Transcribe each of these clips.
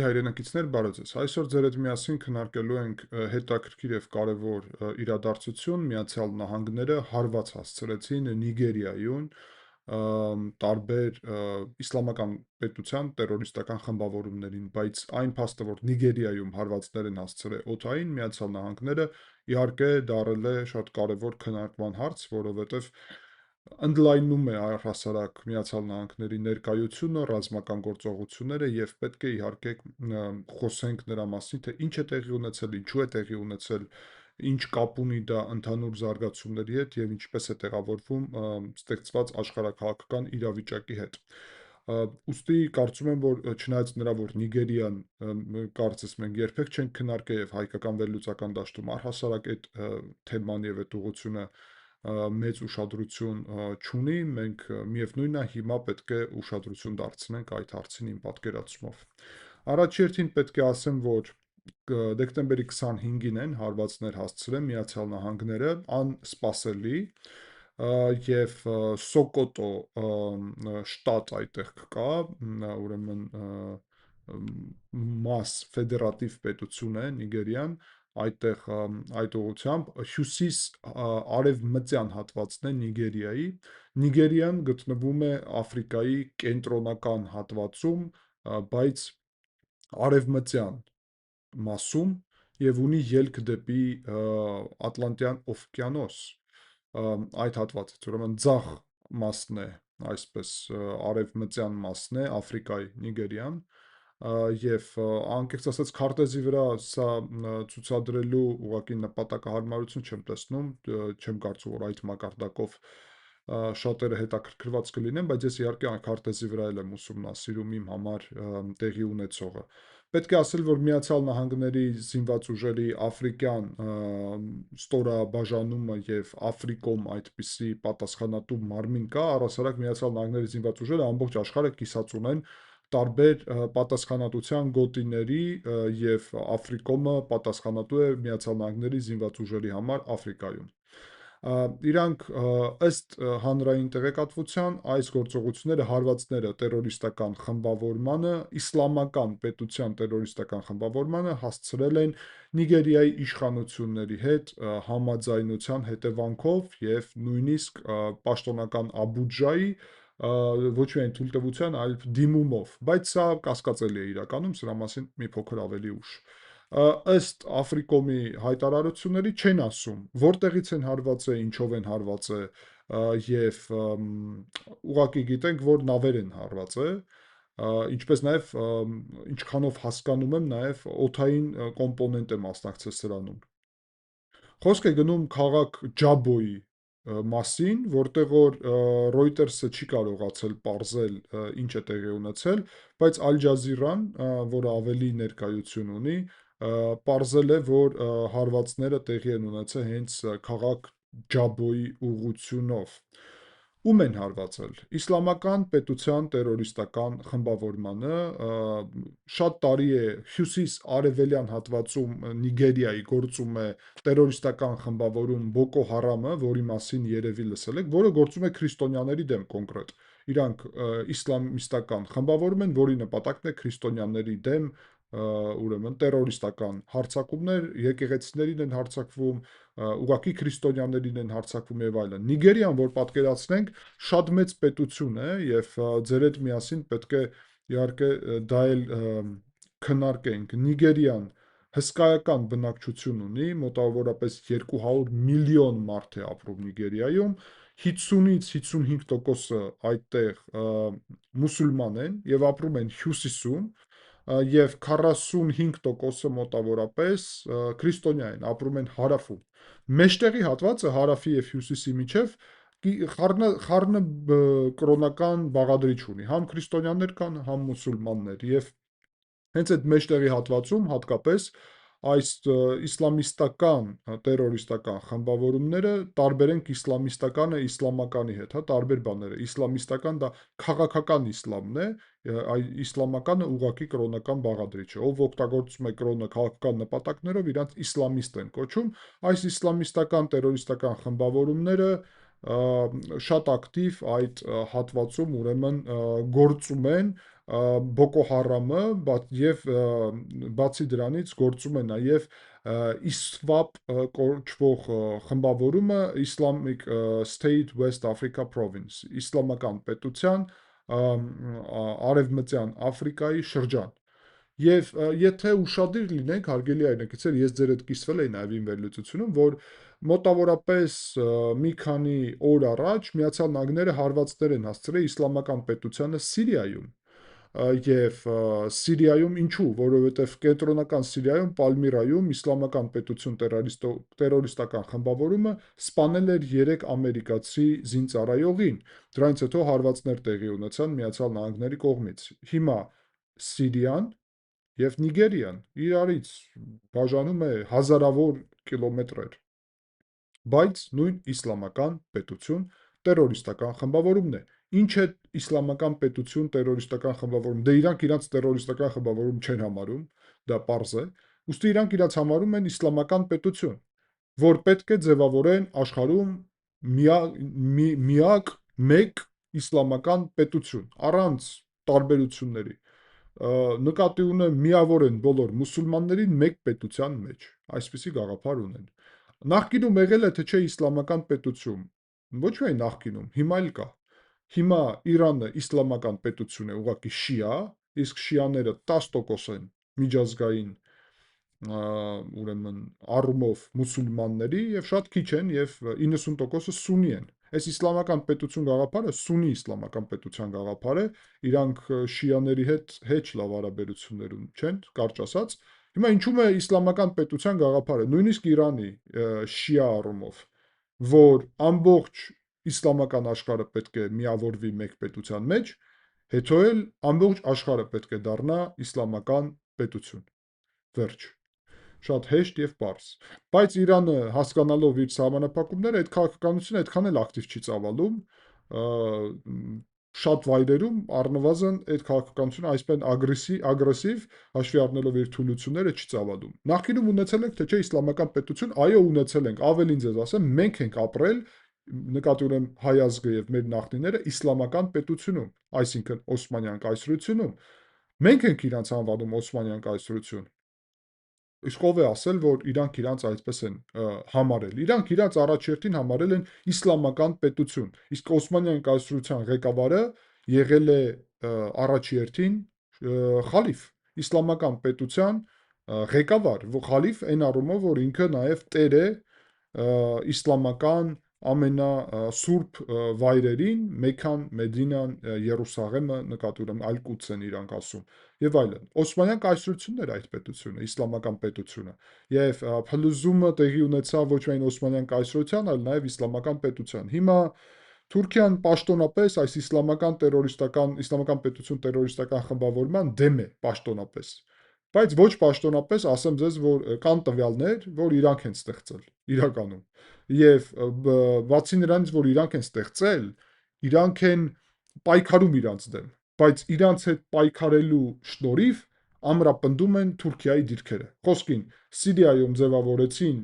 Հայրենակիցներ, բարև ձեզ։ Այսօր ձեր հետ միասին քննարկելու ենք հետաքրքիր եւ կարևոր իրադարձություն։ Միացյալ Նահանգները հարված հասցրեցին Նիգերիայում տարբեր իսլամական պետության տերորիստական խմբավորումներին, բայց այն փաստը, որ Նիգերիայում հարվածներ են հասցրել օդային, Միացյալ Նահանգները իհարկե դարձել է շատ կարևոր քննարկման հարց, որովհետեւ ընդլայնում է առհասարակ Միացյալ Նահանգների ներկայությունը, ռազմական գործողությունները եւ պետք է իհարկե խոսենք նրա մասին, թե ինչ է տեղի ունեցել, ինչու է տեղի ունեցել, ինչ կապ ունի դա ընդհանուր զարգացումների հետ եւ ինչպես է տեղավորվում ստեղծված աշխարհաքաղաքական իրավիճակի հետ։ Ուստի կարծում եմ, որ չնայած նրա, որ Նիգերիան կարծես մենք երբեք չենք քննարկել եւ հայկական վերլուծական դաշտում առհասարակ այդ թեման եւ այդ ուղղությունը մեծ ուշադրություն չունի, մենք միևնույնն է հիմա պետք է ուշադրություն դարձնենք այդ հարցին իմ պատկերացումով։ Առաջին պետք է ասեմ, որ դեկտեմբերի 25-ին են հարվածներ հասցրել Միացյալ Նահանգները, անսպասելի, եւ Սոկոտո շտատ այդտեղ կա, ուրեմն մաս ֆեդերատիվ պետություն է Նիգերիան, այդտեղ այդ ուղղությամբ հյուսիս արևմտյան հատվածն է Նիգերիայի։ Նիգերիան գտնվում է Աֆրիկայի կենտրոնական հատվածում, բայց արևմտյան մասում եւ ունի ելք դեպի Ատլանտյան օվկիանոս այդ հատվածից, ուրեմն ձախ մասն է, այսպես արևմտյան մասն է Աֆրիկայի Նիգերիան եւ անկեղծ ասած քարտեզի վրա սա ցուցադրելու ուղղակի նպատակահարմարություն չեմ տեսնում, չեմ կարծում, որ այդ մակարդակով շատերը հետաքրքրված կլինեն, բայց ես իհարկե քարտեզի վրա էլ եմ ուսումնասիրում իմ համար տեղի ունեցողը։ Պետք է ասել, որ Միացյալ Նահանգների զինված ուժերի աֆրիկյան ստորաբաժանումը եւ Աֆրիկոմ այդպիսի պատասխանատու մարմին կա, առհասարակ Միացյալ Նահանգների զինված ուժերը ամբողջ աշխարհը կիսած ունեն տարբեր պատասխանատվության գոտիների եւ Աֆրիկոմը պատասխանատու է Միացյալ Նահանգների զինված ուժերի համար Աֆրիկայում։ Իրանք ըստ հանրային տեղեկատվության այս գործողությունները հարվածները տերորիստական խմբավորմանը, իսլամական պետության տերորիստական խմբավորմանը հասցրել են Նիգերիայի իշխանությունների հետ համաձայնության հետևանքով եւ նույնիսկ պաշտոնական Աբուջայի ոչ միայն թույլտվության, այլ դիմումով, բայց սա կասկածելի է իրականում, սրա մասին մի փոքր ավելի ուշ։ Ըստ Աֆրիկոմի հայտարարությունների չեն ասում, որտեղից են հարվածը, ինչով են հարվածը եւ ուղղակի գիտենք, որ նավեր են հարվածը, ինչպես նաեւ ինչքանով հասկանում եմ, նաեւ օդային կոմպոնենտ է մասնակցել սրանում։ Խոսք է գնում քաղաք Ջաբոյի մասին, որտեղ որ Reuters-ը չի կարողացել պարզել ինչ է տեղի ունեցել, բայց Al Jazeera-ն, որը ավելի ներկայություն ունի, պարզել է, որ հարվածները տեղի են ունեցել հենց քաղաք Ջաբոյի ուղղությունով։ Ում են հարվածել։ Իսլամական պետության տերորիստական խմբավորմանը շատ տարի է հյուսիս-արևելյան հատվածում Նիգերիայի գործում է տերորիստական խմբավորում Բոկո Հարամը, որի մասին երևի լսել եք, որը գործում է քրիստոնյաների դեմ կոնկրետ։ Իրանք իսլամիստական խմբավորում են, որի նպատակն է քրիստոնյաների դեմ ուրեմն տերորիստական հարձակումներ, եկեղեցիներին են հարձակվում, ուղղակի քրիստոնյաներին են հարձակվում եւ այլն։ Նիգերիան, որ պատկերացնենք, շատ մեծ պետություն է եւ ձեր հետ միասին պետք է իհարկե դա էլ քննարկենք։ Նիգերիան հսկայական բնակչություն ունի, մոտավորապես 200 միլիոն մարդ է ապրում Նիգերիայում, 50-ից 55%-ը այդտեղ մուսուլման են եւ ապրում են հյուսիսում, եւ 45%-ը մոտավորապես քրիստոնյա են, ապրում են հարավում։ Մեջտեղի հատվածը հարավի եւ հյուսիսի միջև խառնը կրոնական բաղադրիչ ունի, համ քրիստոնյաներ կան, համ մուսուլմաններ եւ հենց այդ մեջտեղի հատվածում հատկապես այս իսլամիստական տերորիստական խմբավորումները տարբերենք իսլամիստականը իսլամականի հետ, հա, տարբեր բաներ է։ Իսլամիստական դա քաղաքական իսլամն է, իսլամականը ուղղակի կրոնական բաղադրիչ է, ով օգտագործում է կրոնը քաղաքական նպատակներով, իրանց իսլամիստ են կոչում։ Այս իսլամիստական տերորիստական խմբավորումները շատ ակտիվ այդ հատվածում ուրեմն գործում են Բոկո Հարամը եւ բացի դրանից գործում է նաև ISWAP կոչվող խմբավորումը Islamic State West Africa Province, իսլամական պետության արևմտյան Աֆրիկայի շրջան։ Եվ եթե ուշադիր լինենք, հարգելի այրենակիցներ, ես ձեր հետ կիսվել էի նաև իմ վերլուծությունում, որ մոտավորապես մի քանի օր առաջ Միացյալ Նահանգները հարվածներ են հասցրել իսլամական պետությանը Սիրիայում։ Եվ Սիրիայում ինչու, որովհետև կենտրոնական Սիրիայում Պալմիրայում իսլամական պետություն տերորիստական խմբավորումը սպանել էր 3 ամերիկացի զինծառայողին։ Դրանից հետո հարվածներ տեղի ունեցան Միացյալ Նահանգների կողմից։ Հիմա Սիրիան և Նիգերիան իրարից բաժանում է հազարավոր կիլոմետրեր, բայց նույն իսլամական պետություն տերորիստական խմբավորումն է։ Ինչ է իսլամական պետություն տերորիստական խմբավորում։ Դե իրանք իրանց տերորիստական խմբավորում չեն համարում, դա պարզ է, ուստի իրանք իրաց համարում են իսլամական պետություն, որ պետք է ձևավորեն աշխարհում միակ մեկ իսլամական պետություն, առանց տարբերությունների։ Նկատի ունեմ միավոր են բոլոր մուսուլմաններին մեկ պետության մեջ, այսպիսի գաղափար ունեն։ Նախկինում եղել է թե չէ իսլամական պետություն, ոչ միայն նախկինում, հիմա էլ կա։ Հիմա Իրանը իսլամական պետություն է, ուղղակի շիա, իսկ շիաները 10% են միջազգային ուրեմն առումով մուսուլմանների եւ շատ քիչ են եւ 90%-ը սուննի են։ Այս իսլամական պետություն գաղափարը սուննի իսլամական պետության գաղափար է, իրանք շիաների հետ հեչ լավ հարաբերություններ չեն, կարճ ասած։ Հիմա ինչու՞մ է իսլամական պետության գաղափարը, նույնիսկ Իրանի շիա առումով, որ ամբողջ իսլամական աշխարհը պետք է միավորվի մեկ պետության մեջ, հետո էլ ամբողջ աշխարհը պետք է դառնա իսլամական պետություն։ Վերջ։ Շատ հեշտ եւ պարզ։ Բայց Իրանը հասկանալով իր սահմանափակումները, այդ քաղաքականությունը այդքան էլ ակտիվ չի ծավալում, շատ վայրերում առնվազն այդ քաղաքականությունը այսպես ագրեսիվ, հաշվի առնելով իր թուլությունները, չի ծավալում։ Նախկինում ունեցել ենք թե չէ իսլամական պետություն, այո, ունեցել ենք, ավելին ձեզ ասեմ, մենք ենք ապրել, նկատի ունեմ հայ ազգը եւ մեր նախնիները իսլամական պետությունում, այսինքն Օսմանյան կայսրությունում։ Մենք ենք իրանց անվանում Օսմանյան կայսրություն։ Իսկ ով է ասել, որ իրանք իրանց այդպես են համարել։ Իրանք իրանց առաջերտին համարել են իսլամական պետություն։ Իսկ Օսմանյան կայսրության ղեկավարը եղել է առաջերտին խալիֆ, իսլամական պետության ղեկավար, խալիֆ այն առումով, որ ինքը նաև տեր է իսլամական ամենասուրբ վայրերին, Մեքքան, Մեդինան, Երուսաղեմը, նկատի ունեմ Ալ-Կուդս են իրանք ասում եւ այլն։ Օսմանյան կայսրությունն էր այդ պետությունը, իսլամական պետությունը։ Եվ փլուզումը տեղի ունեցավ ոչ միայն Օսմանյան կայսրության, այլ նաեւ իսլամական պետության։ Հիմա Թուրքիան պաշտոնապես այս իսլամական պետություն տերորիստական խմբավորման դեմ է պաշտոնապես։ Բայց ոչ պաշտոնապես, ասեմ ձեզ, որ կան տվյալներ, որ իրանք են ստեղծել իրականում։ Եվ բացի նրանից, որ իրանք են ստեղծել, իրանք են պայքարում իրանց դեմ, բայց իրանց հետ պայքարելու շնորհիվ ամրապնդում են Թուրքիայի դիրքերը։ Խոսքին, Սիրիայում ձևավորեցին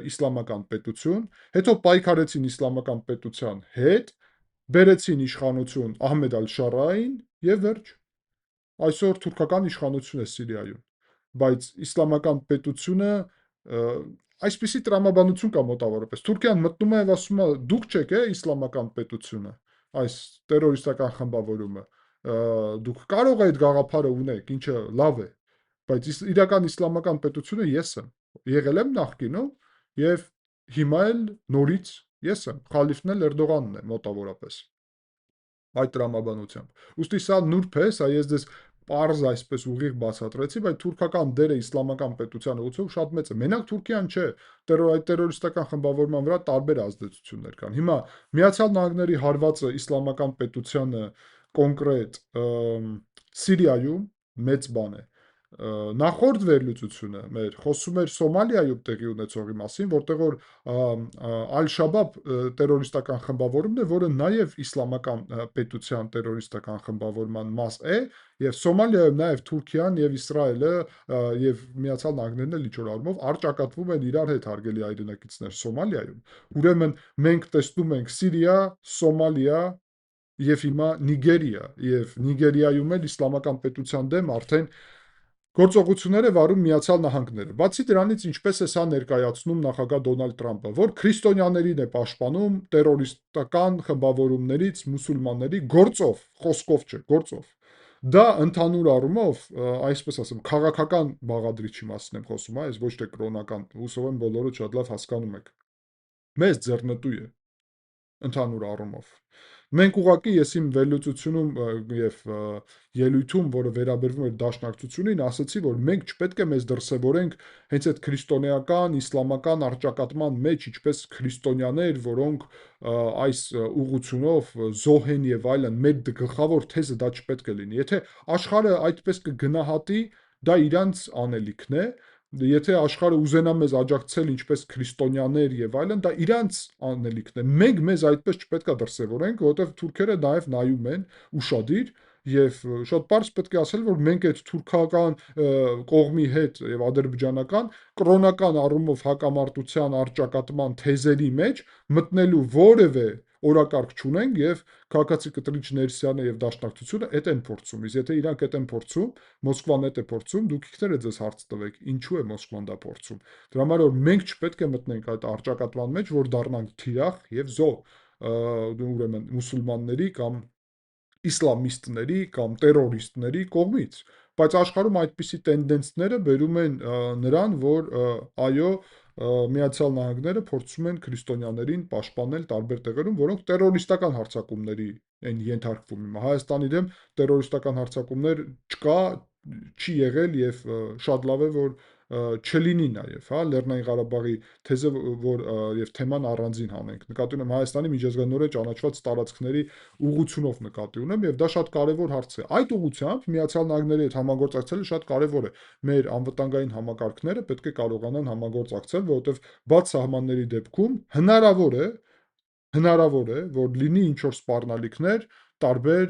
իսլամական պետություն, հետո պայքարեցին իսլամական պետության հետ, բերեցին իշխանություն Ահմեդ ալ-Շարային եւ վերջ։ Այսօր թուրքական իշխանություն է Սիրիայում, բայց իսլամական պետությունը այսպիսի տրամաբանություն կա մոտավորապես։ Թուրքիան մտնում է եւ ասում է՝ դուք չեք է իսլամական պետությունը, այս տերորիստական խմբավորումը, դուք կարող եք այդ գաղափարը ունեք, ինչը լավ է, բայց իրական իսլամական պետությունը ես եմ, եղել եմ նախկինում եւ հիմա էլ նորից ես եմ, խալիֆն էլ Էրդողանն է մոտավորապես այդ տրամաբանությամբ։ Ուստի սա նուրբ է, սա ես ձեզ պարզ այսպես ուղիղ բացատրեցի, բայց թուրքական դերը իսլամական պետության ուղղությամբ շատ մեծ է։ Մենակ Թուրքիան չէ, այդ տերորիստական խմբավորման վրա տարբեր ազդեցություններ կան։ Հիմա Միացյալ Նահանգների հարվածը իսլամական պետությանը կոնկրետ Սիրիայում մեծ բան է։ նախորդ վերլուծությունը մեր խոսում էր Սոմալիայում տեղի ունեցողի մասին, որտեղ որ Ալ-Շաբաբ տերորիստական խմբավորումն է, որը նաև իսլամական պետության տերորիստական խմբավորման մաս է, եւ Սոմալիայում նաև Թուրքիան եւ Իսրայելը եւ Միացյալ Նահանգներն էլ ինչ-որ առումով առճակատվում են իրար հետ, հարգելի հայրենակիցներ, Սոմալիայում։ Ուրեմն մենք տեսնում ենք Սիրիա, Սոմալիա եւ հիմա Նիգերիա, եւ Նիգերիայում էլ իսլամական պետության դեմ արդեն գործողություններ է վարում Միացյալ Նահանգները։ Բացի դրանից, ինչպես է սա ներկայացնում նախագահ Դոնալդ Տրամպը, որ քրիստոնյաներին է պաշտպանում տերորիստական խմբավորումներից մուսուլմանների գործով, խոսքով չէ, գործով։ Դա ընդհանուր առումով, այսպես ասեմ, քաղաքական բաղադրիչի մասին եմ խոսում, այս ոչ թե կրոնական, հուսով եմ բոլորը շատ լավ հասկանում եք։ Մեզ ձեռնտու է ընդհանուր առումով։ Մենք ուղղակի ես իմ վերլուծությունում եւ ելույթում, որը վերաբերվում էր դաշնակցությունին, ասացի, որ մենք չպետք է մեզ դրսևորենք հենց այդ քրիստոնեական, իսլամական առճակատման մեջ, ինչպես քրիստոնյաներ, որոնք այս ուղղությունով զոհ են եւ այլն, մեր գլխավոր թեզը դա չպետք է լինի։ Եթե աշխարհը այդպես կգնահատի, դա իրանց անելիքն է, եթե աշխարհը ուզենա մեզ աջակցել ինչպես քրիստոնյաներ եւ այլն, դա իրանց անելիքն է։ Մենք մեզ այդպես չպետք է դրսևորենք, որովհետեւ թուրքերը նաեւ նայում են ուշադիր եւ շատ པարզ պետք է ասել, որ մենք այդ թուրքական կողմի հետ եւ ադրբեջանական կրոնական առումով հակամարտության առճակատման թեզերի մեջ մտնելու որևէ օրակարգ չունենք եւ քաղաքացի կտրիչ Ներսյանը եւ Դաշնակցությունը այդ են փորձում։ Իսկ եթե իրանք այդ են փորձում, Մոսկվան այդ է փորձում, դուք ինքներդ ձեզ հարց տվեք, ինչու է Մոսկվան դա փորձում։ Դրա համար որ մենք չպետք է մտնենք այդ առճակատման մեջ, որ դառնանք թիրախ եւ զոհ ուրեմն մուսուլմանների կամ իսլամիստների կամ տերորիստների կողմից, բայց աշխարհում այդպիսի տենդենսները բերում են նրան, որ այո, Միացյալ Նահանգները փորձում են քրիստոնյաներին պաշտպանել տարբեր տեղերում, որոնք տերորիստական հարձակումների են ենթարկվում։ Հիմա Հայաստանի դեմ տերորիստական հարձակումներ չկա, չի եղել եւ շատ լավ է, որ չլինի նաեւ, հա, Լեռնային Ղարաբաղի թեզը, որ եւ թեման առանձին հանենք։ Նկատի ունեմ Հայաստանի միջազգայինորեն ճանաչված տարածքների ուղղությունով նկատի ունեմ եւ դա շատ կարեւոր հարց է։ Այդ ուղղությամբ Միացյալ Նահանգների հետ համագործակցելը շատ կարեւոր է։ Մեր անվտանգային համակարգները պետք է կարողանան համագործակցել, որովհետեւ բաց սահմանների դեպքում հնարավոր է, որ լինի ինչ-որ սպառնալիքներ տարբեր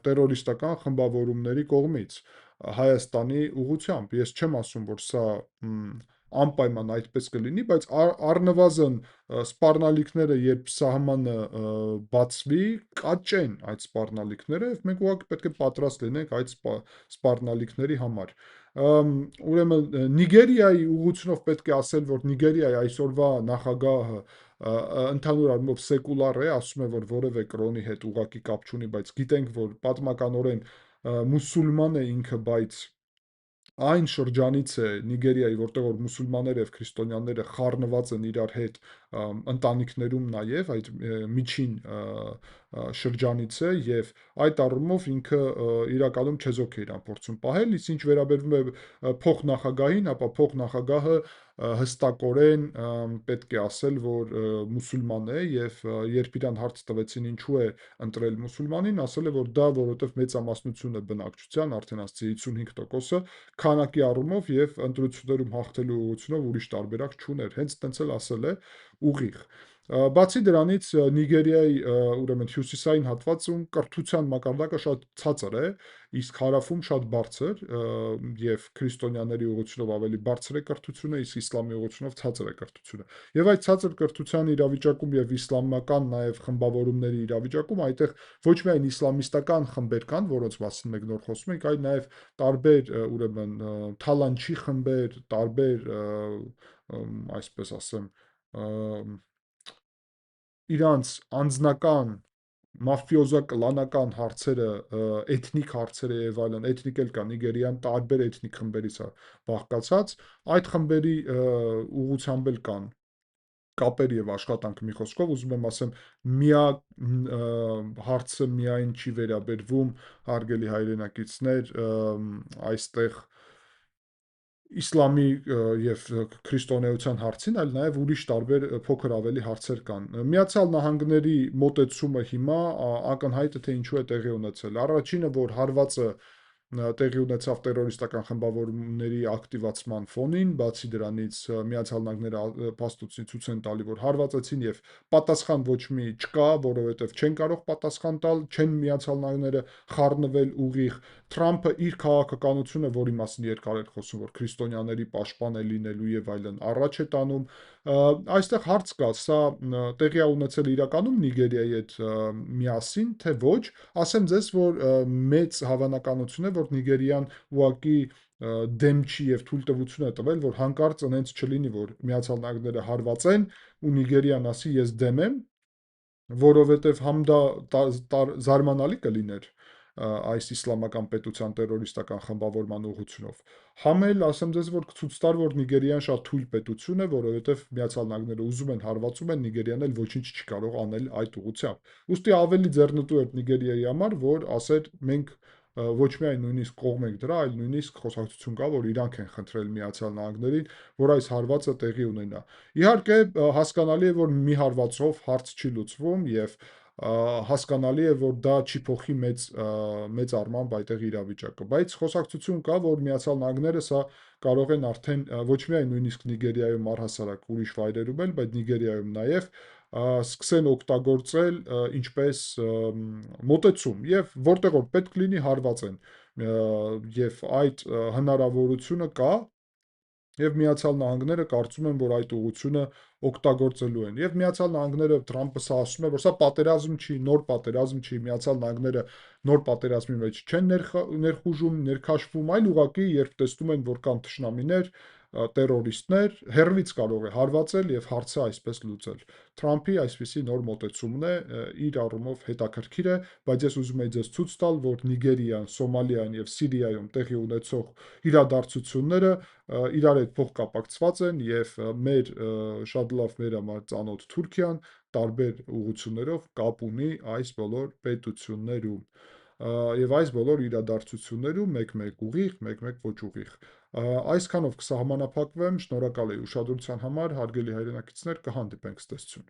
տերորիստական խմբավորումների կողմից Հայաստանի ուղղությամբ։ Ես չեմ ասում, որ սա անպայման այդպես կլինի, բայց առնվազն սպառնալիքները, երբ սահմանը բացվի, կաճեն այդ սպառնալիքները եւ մենք ուղղակի պետք է պատրաստ լինենք այդ սպառնալիքների համար։ Ուրեմն Նիգերիայի ուղղությունով պետք է ասել, որ Նիգերիայի այսօրվա նախագահը ընդհանուր առումով սեկուլար է, ասում է, որ որևէ կրոնի հետ ուղղակի կապ չունի, բայց գիտենք, որ պատմականորեն մուսուլման է ինքը, բայց այն շրջանից է Նիգերիայի, որտեղ որ մուսուլմանները եւ քրիստոնյաները խառնված են իրար հետ ընտանիքներում նաեւ այդ միջին շրջանից է եւ այդ առումով ինքը իրականում չեզոք է իրան փորձում պահել, իսկ ինչ վերաբերվում է փոխնախագահին, ապա փոխնախագահը հստակորեն պետք է ասել, որ մուսուլման է եւ երբ իրան հարց տվեցին ինչու է ընտրել մուսուլմանին, ասել է, որ դա որովհետեւ մեծամասնությունն է բնակչության, արդեն ասացի 55%-ը քանակի առումով եւ ընտրություններում հաղթելու ուղղությունով ուրիշ տարբերակ չուներ։ Հենց տենց էլ ասել է ուղիղ։ Բացի դրանից Նիգերիայի ուրեմն հյուսիսային հատվածում կրթության մակարդակը շատ ցածր է, իսկ հարավում շատ բարձր եւ քրիստոնյաների ուղղությունով ավելի բարձր է կրթությունը, իսկ իսլամի ուղղությունով ցածր է կրթությունը։ Եվ այդ ցածր կրթության իրավիճակում եւ իսլամական նաեւ խմբավորումների իրավիճակում այդտեղ ոչ միայն իսլամիստական խմբեր կան, որոնց մասին մենք նոր խոսում ենք, այլ նաեւ տարբեր ուրեմն թալանչի խմբեր, տարբեր այսպես ասեմ իրանց անձնական մաֆիոզա-կլանական հարցերը, էթնիկ հարցերը եւ այլն, էթնիկ էլ կա Նիգերիան տարբեր էթնիկ խմբերից է բաղկացած, այդ խմբերի ուղղությամբ էլ կան կապեր եւ աշխատանք մի խոսքով ուզում եմ ասեմ միակ հարցը միայն չի վերաբերվում հարգելի հայրենակիցներ այստեղ իսլամի եւ քրիստոնեության հարցին, այլ նաեւ ուրիշ տարբեր փոքր ավելի հարցեր կան։ Միացյալ Նահանգների մոտեցումը հիմա ակնհայտ է թե ինչու է տեղի ունեցել։ Առաջինը, որ հարվածը տեղի ունեցավ տերորիստական խմբավորումների ակտիվացման ֆոնին, բացի դրանից Միացյալ Նահանգները փաստոցի ցույց են տալի, որ հարվածեցին եւ պատասխան ոչ մի չկա, որովհետեւ չեն կարող պատասխան տալ, չեն Միացյալ Նահանգները խառնվել ուղիղ։ Թրամփը իր քաղաքականությունը, որի մասին երկար էր խոսում, որ քրիստոնյաների պաշտպան է լինելու եւ այլն, առաջ է տանում։ Այստեղ հարց կա, սա տեղի է ունեցել իրականում Նիգերիայի հետ միասին, թե ոչ։ Ասեմ ձեզ, որ մեծ հավանականություն է, որ Նիգերիան ուղղակի դեմ չի եւ թույլտվություն է տվել, որ հանկարծ այնց չլինի, որ Միացյալ Նահանգները հարվածեն ու Նիգերիան ասի ես դեմ եմ, որովհետև համ դա զարմանալի կլիներ այս իսլամական պետության տերորիստական խմբավորման ուղղությունով, համ էլ ասեմ ձեզ, որ ցույց տար, որ Նիգերիան շատ թույլ պետություն է, որովհետև Միացյալ Նահանգները ուզում են հարվածում են, Նիգերիան էլ ոչինչ չի կարող անել այդ ուղղությամբ։ Ուստի ավելի ձեռնտու էր Նիգերիայի համար, որ ասեր մենք ոչ միայն նույնիսկ կողմ ենք դրա, այլ նույնիսկ խոսակցություն կա, որ իրանք են խնդրել Միացյալ Նահանգներին, որ այս հարվածը տեղի ունենա։ Իհարկե, հասկանալի է, որ մի հարվածով հարց չի լուծվում եւ հասկանալի է, որ դա չի փոխի մեծ առմամբ այդտեղ իրավիճակը, բայց խոսակցություն կա, որ Միացյալ Նահանգները սա կարող են արդեն ոչ միայն նույնիսկ Նիգերիայում առհասարակ ուրիշ վայրերում էլ, բայց Նիգերիայում նաև սկսեն օգտագործել ինչպես մոտեցում եւ որտեղ որ պետք լինի հարվածեն եւ այդ հնարավորությունը կա եւ Միացյալ Նահանգները կարծում են, որ այդ ուղղությունը օգտագործելու են։ Եվ Միացյալ Նահանգները Թրամփը սա ասում է, որ սա պատերազմ չի, նոր պատերազմ չի, Միացյալ Նահանգները նոր պատերազմի մեջ չեն ներխուժում, ներքաշվում, այլ ուղղակի երբ տեսնում են, որ կան թշնամիներ, տերորիստներ, հեռվից կարող է հարվածել եւ հարցը այսպես լուծել։ Թրամփի այսպիսի նոր մոտեցումն է, իր առումով հետաքրքիր է, բայց ես ուզում եի ձեզ ցույց տալ, որ Նիգերիան, Սոմալիան եւ Սիրիայում տեղի ունեցող իրադարձությունները իրար հետ փոխկապակցված են եւ մեր շատ լավ մեր համար ծանոթ Թուրքիան տարբեր ուղղություններով կապ ունի այս բոլոր պետություններում եւ այս բոլոր իրադարձություններում մեկ-մեկ ուղիղ, մեկ-մեկ ոչ ուղիղ։ Այսքանով կսահմանափակվեմ, շնորհակալ եմ ուշադրության համար, հարգելի հայրենակիցներ, կհանդիպենք, ցտեսություն։